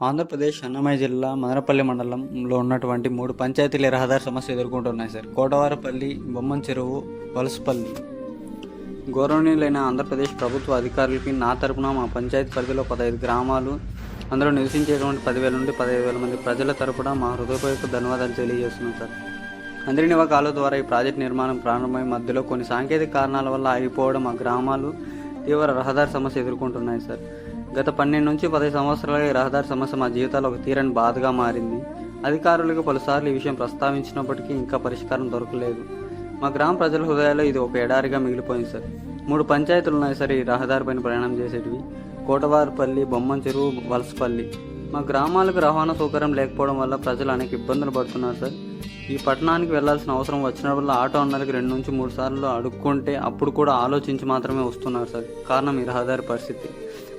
ఆంధ్రప్రదేశ్ అన్నమయ్య జిల్లా మదనపల్లి మండలంలో ఉన్నటువంటి 3 పంచాయతీల రహదారి సమస్య ఎదుర్కొంటున్నాయి సార్. కోటవారపల్లి, బొమ్మం చెరువు, వలసపల్లి. గౌరవనీయులైన ఆంధ్రప్రదేశ్ ప్రభుత్వ అధికారులకి నా తరపున మా పంచాయతీ పరిధిలో 15 గ్రామాలు, అందులో నివసించేటువంటి 10,000 నుండి 15,000 మంది ప్రజల తరపున మా హృదయపూర్వక ధన్యవాదాలు తెలియజేస్తున్నాం సార్. అందరినివా కాలువ ద్వారా ఈ ప్రాజెక్టు నిర్మాణం ప్రారంభమై మధ్యలో కొన్ని సాంకేతిక కారణాల వల్ల ఆగిపోవడం మా గ్రామాలు తీవ్ర రహదారి సమస్య ఎదుర్కొంటున్నాయి సార్. గత 12 నుంచి 10 సంవత్సరాలుగా ఈ రహదారి సమస్య మా జీవితాల్లో ఒక తీరని బాధగా మారింది. అధికారులకు పలుసార్లు ఈ విషయం ప్రస్తావించినప్పటికీ ఇంకా పరిష్కారం దొరకలేదు. మా గ్రామ ప్రజల హృదయాల్లో ఇది ఒక ఎడారిగా మిగిలిపోయింది సార్. 3 పంచాయతీలు ఉన్నాయి సార్ ఈ రహదారిపైన ప్రయాణం చేసేటివి: కోటవారపల్లి, బొమ్మం చెరువు, వలసపల్లి. మా గ్రామాలకు రవాణా సౌకర్యం లేకపోవడం వల్ల ప్రజలు అనేక ఇబ్బందులు పడుతున్నారు సార్. ఈ పట్టణానికి వెళ్లాల్సిన అవసరం వచ్చినప్పుడు ఆటో అన్నలకి 2 నుంచి 3 సార్లు అడుక్కుంటే అప్పుడు కూడా ఆలోచించి మాత్రమే వస్తున్నారు సార్. కారణం ఈ రహదారి పరిస్థితి.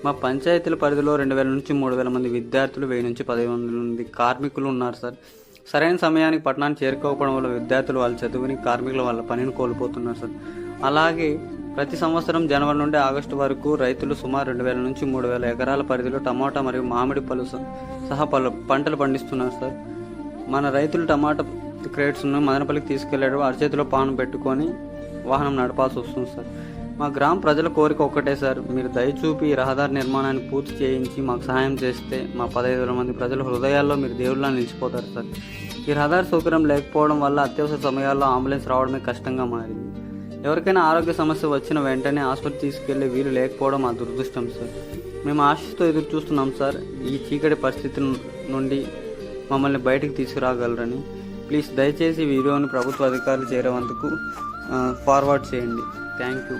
మా పంచాయతీల పరిధిలో 2,000 నుంచి 3,000 మంది విద్యార్థులు, 1000 నుంచి 10,000 మంది కార్మికులు ఉన్నారు సార్. సరైన సమయానికి పట్టణానికి చేరుకోకపోవడం వల్ల విద్యార్థులు వాళ్ళ చదువుని, కార్మికులు వాళ్ళ పనిని కోల్పోతున్నారు సార్. అలాగే ప్రతి సంవత్సరం జనవరి నుండి ఆగస్టు వరకు రైతులు సుమారు 2,000 నుంచి 3,000 ఎకరాల పరిధిలో టమాటా మరియు మామిడి పళ్ళు సహా పంటలు పండిస్తున్నారు సార్. మన రైతులు టమాటా క్రేట్స్ను మదనపల్లికి తీసుకెళ్లేటప్పుడు అరచేతిలో పాను పెట్టుకొని వాహనం నడపాల్సి వస్తుంది సార్. మా గ్రామ ప్రజల కోరిక ఒక్కటే సార్, మీరు దయచూపి ఈ రహదారి నిర్మాణాన్ని పూర్తి చేయించి మాకు సహాయం చేస్తే మా 15,000 మంది ప్రజల హృదయాల్లో మీరు దేవుళ్ళ నిలిచిపోతారు సార్. ఈ రహదారి సౌకర్యం లేకపోవడం వల్ల అత్యవసర సమయాల్లో అంబులెన్స్ రావడమే కష్టంగా మారింది. ఎవరికైనా ఆరోగ్య సమస్య వచ్చిన వెంటనే ఆసుపత్రి తీసుకెళ్లే వీలు లేకపోవడం మా దురదృష్టం సార్. మేము ఆశతో ఎదురు చూస్తున్నాం సార్, ఈ చీకటి పరిస్థితి నుండి మమ్మల్ని బయటికి తీసుకురాగలరని. ప్లీజ్ దయచేసి వీడియోని ప్రభుత్వ అధికారులు చేరేందుకు ఫార్వర్డ్ చేయండి. Thank you.